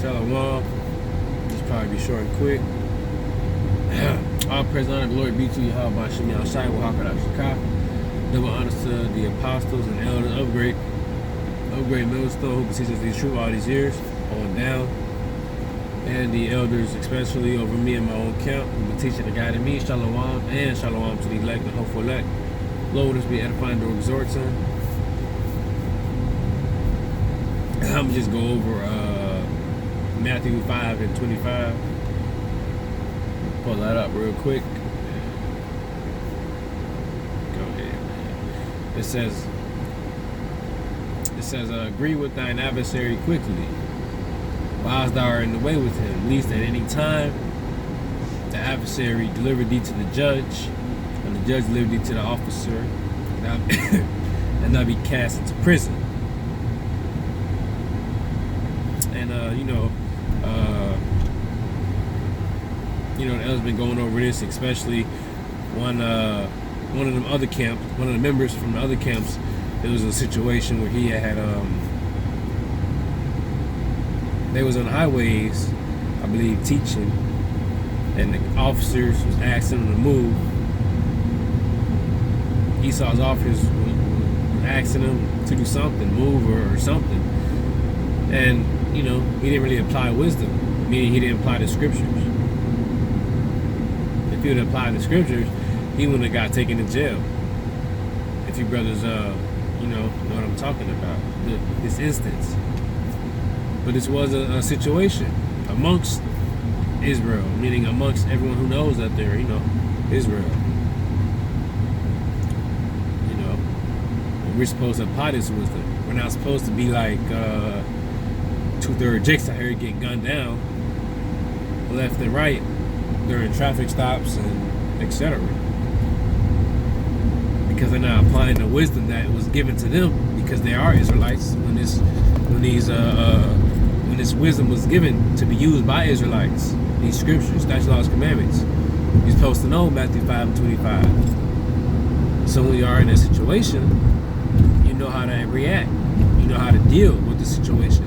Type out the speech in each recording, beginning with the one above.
Shalom. This probably be short and quick. All praise and honor, glory be to Yahweh Shem Yahshai Wahakadah Shekah. Double honors to the apostles and elders of Great Millstone who teaches these truth all these years on down. And the elders, especially over me and my own camp, who've been teaching and guiding me. Shalom and shalom to the elect and hopeful elect. Lord, us be edifying to exhort to. I'm just go over Matthew 5 and 25. Pull that up real quick. Go ahead, man. It says, agree with thine adversary quickly, whilst thou art in the way with him, lest at any time the adversary deliver thee to the judge, and the judge deliver thee to the officer, and thou be cast into prison. And the elders been going over this, especially one of them other camps, one of the members from the other camps. There was a situation where he had they was on highways, I believe, teaching, and the officers was asking them to move. Esau's officers was asking him to do something, move or something, and he didn't really apply wisdom, meaning he didn't apply the scriptures. If he would have applied the scriptures, he wouldn't have got taken to jail. If you brothers, know what I'm talking about, this instance. But this was a situation amongst Israel, meaning amongst everyone who knows that they're, Israel. And we're supposed to apply this wisdom. We're not supposed to be like 2/3 Jakes out here getting gunned down left and right during traffic stops and etc. Because they're not applying the wisdom that was given to them, because they are Israelites. When this wisdom was given to be used by Israelites, these scriptures, statutes, laws, commandments, you're supposed to know Matthew 5 and 25. So when you are in a situation, you know how to react. You know how to deal with the situation.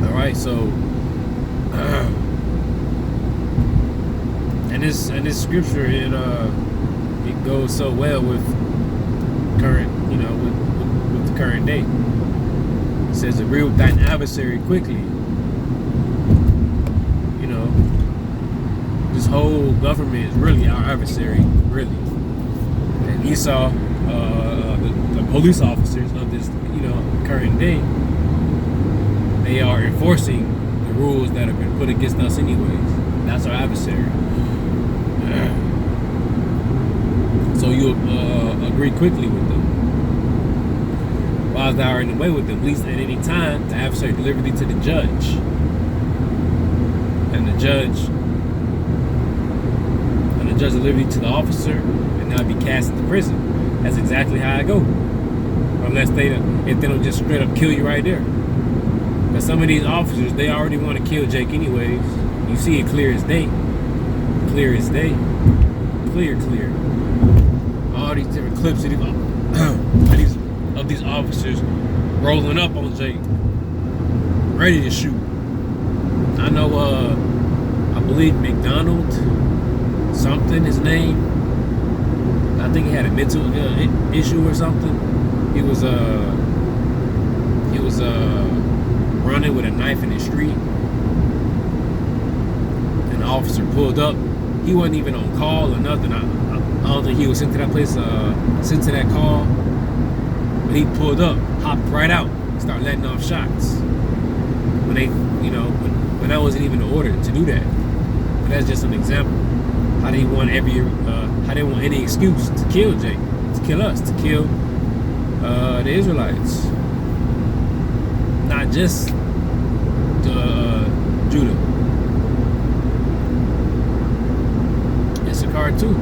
All right, so and this scripture it goes so well with current, with the current day. It says, agree with thine adversary quickly. This whole government is really our adversary, really. And Esau, the police officers of this, current day, they are enforcing the rules that have been put against us anyways. That's our adversary. So you agree quickly with them, while thou art in the way with them, least at any time the adversary deliver thee to the judge, and the judge deliver thee to the officer, and thou be cast into prison. That's exactly how I go. Unless if they don't just straight up kill you right there. Because some of these officers, they already want to kill Jake anyways. You see it clear as day. Clear as day. Clear. All these different clips of these officers rolling up on Jake, ready to shoot. I know, I believe McDonald, something, his name. I think he had a mental issue or something. He was running with a knife in the street, and the officer pulled up. He wasn't even on call or nothing. I don't think he was sent to that place, sent to that call. But he pulled up, hopped right out, started letting off shots. When they, when that wasn't even the order to do that. But that's just an example. How they want any excuse to kill Jake, to kill us, to kill the Israelites, not just Judah. Issachar too.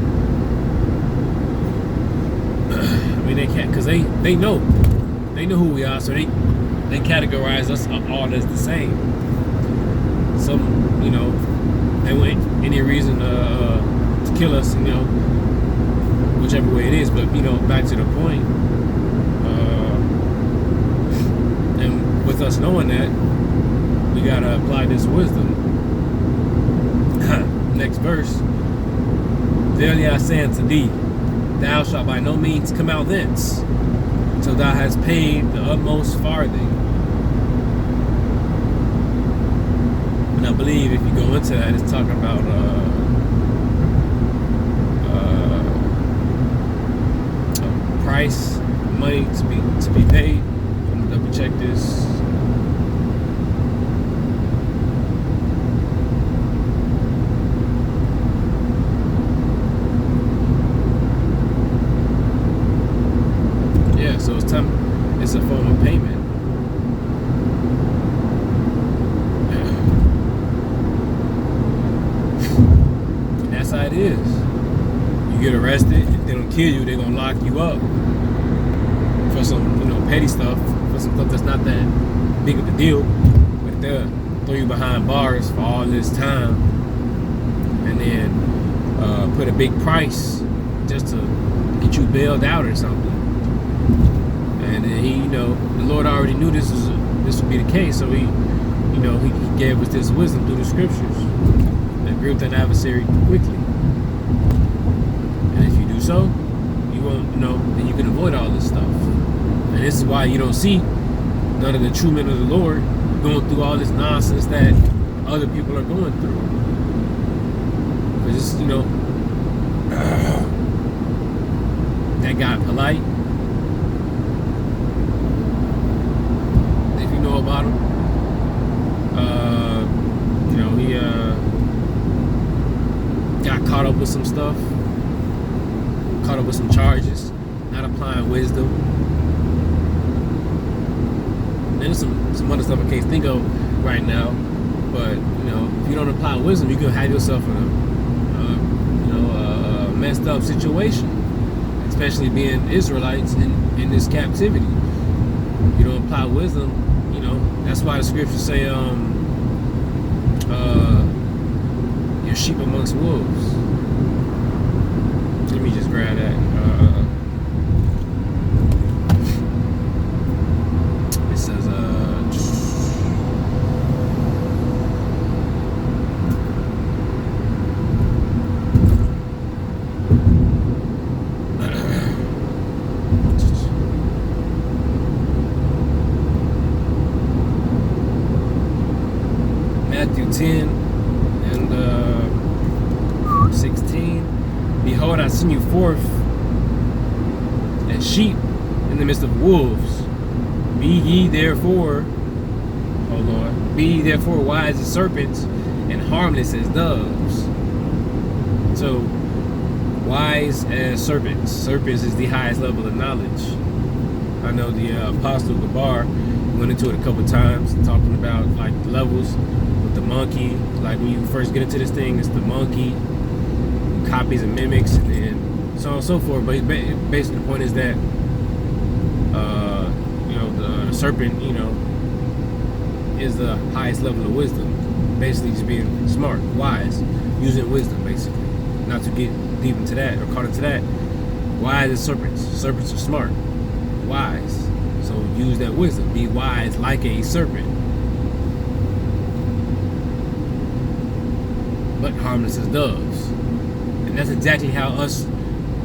I mean, they can't, because they know who we are, so they categorize us all as the same. Some, they want any reason to kill us, whichever way it is. But back to the point, and with us knowing that, we gotta apply this wisdom. Next verse. Verily I say unto thee, thou shalt by no means come out thence, till thou hast paid the utmost farthing. And I believe if you go into that, it's talking about price, money to be paid. I'm gonna double check this. Yeah, so it's a form of payment. And that's how it is. You get arrested, if they don't kill you, they're gonna lock you up for some, petty stuff, for some stuff that's not that big of a deal. But they'll throw you behind bars for all this time, and then put a big price just to get you bailed out or something. And then he, the Lord already knew this would be the case, so he gave us this wisdom through the scriptures. Agree with that adversary quickly. And if you do so, you won't, then you can avoid all this stuff. And this is why you don't see none of the true men of the Lord going through all this nonsense that other people are going through. Because it's, that guy Polite, if you know about him, he got caught up with some stuff, caught up with some charges, not applying wisdom. And there's some other stuff I can't think of right now, but if you don't apply wisdom, you can have yourself in a messed up situation, especially being Israelites in this captivity. You don't apply wisdom, that's why the scriptures say your sheep amongst wolves. Let me just grab that. It says Matthew 10 and 16. Behold, I send you forth as sheep in the midst of wolves. Be ye therefore, be ye therefore wise as serpents and harmless as doves. So, wise as serpents. Serpents is the highest level of knowledge. I know the Apostle Gabar went into it a couple times, talking about like levels with the monkey. Like when you first get into this thing, it's the monkey, copies and mimics, and then so on and so forth. But basically the point is that the serpent, is the highest level of wisdom. Basically just being smart, wise, using wisdom, basically. Not to get deep into that or caught into that. Wise as serpents. Serpents are smart, wise. So use that wisdom. Be wise like a serpent, but harmless as doves. And that's exactly how us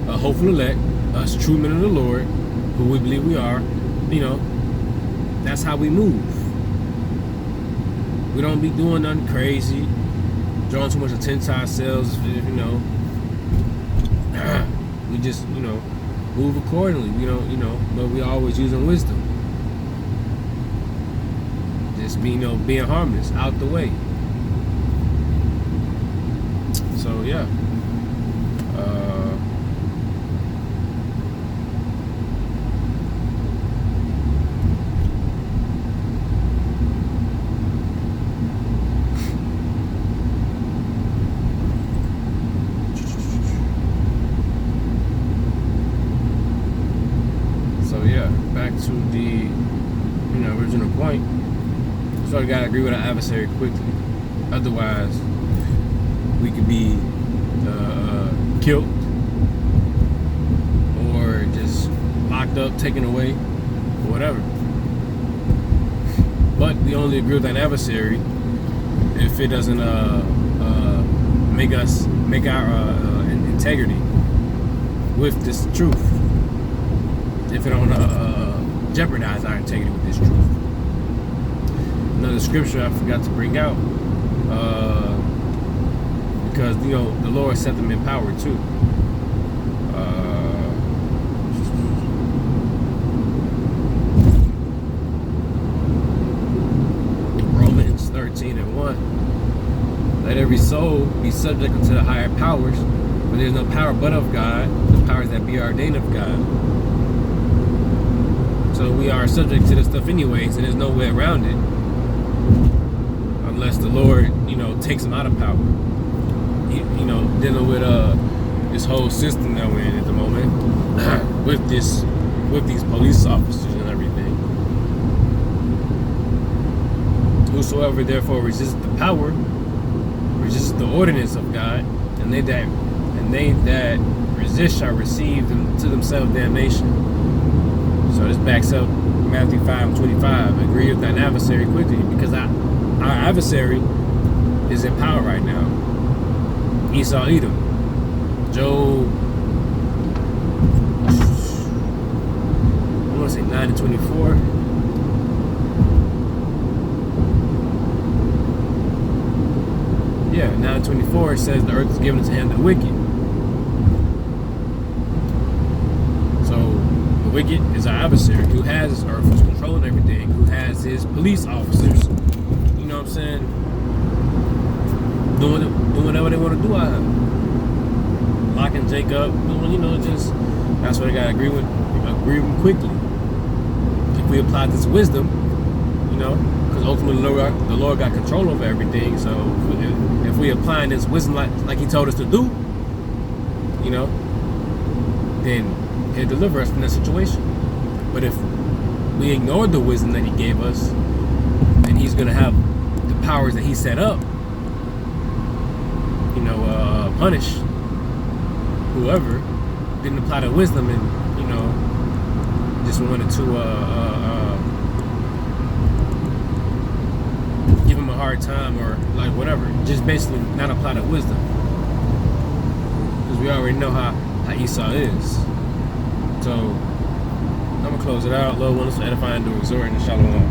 hopeful elect, us true men of the Lord, who we believe we are, that's how we move. We don't be doing nothing crazy, drawing too much attention to ourselves, we just, move accordingly, but we always using wisdom. Just being harmless, out the way. So yeah. Back to the original point. So you gotta agree with our adversary quickly. Otherwise, we could be killed or just locked up, taken away, or whatever. But we only agree with an adversary if it doesn't make our integrity with this truth. If it don't jeopardize our integrity with this truth. Another scripture I forgot to bring out, because the Lord set them in power too. Romans 13:1. Let every soul be subject unto the higher powers, for there is no power but of God, the powers that be ordained of God. So we are subject to this stuff anyways, and there's no way around it. Unless the Lord, takes them out of power. Dealing with this whole system that we're in at the moment, with these police officers and everything. Whosoever therefore resists the power, resists the ordinance of God, and they that resist shall receive to themselves damnation. So this backs up Matthew 5:25. Agree with thine adversary quickly, because our adversary is in power right now. Esau, Edom, Job, I want to say 9:24. Yeah, 9:24 says the earth is given into the hand of the wicked. So the wicked is our adversary, who has his earth, who's controlling everything, who has his police officers. You know what I'm saying? Doing whatever they want to do out of him. Locking Jacob, just that's what I gotta agree with quickly. If we apply this wisdom, because ultimately the Lord got control over everything. So if we applying this wisdom like He told us to do, then He'll deliver us from that situation. But if we ignore the wisdom that He gave us, then He's gonna have the powers that He set up, punish whoever didn't apply the wisdom and just wanted to give him a hard time or like whatever. Just basically not apply the wisdom, because we already know how Esau is. So I'm gonna close it out. Lord, want us to edify and do exhort, and shalom.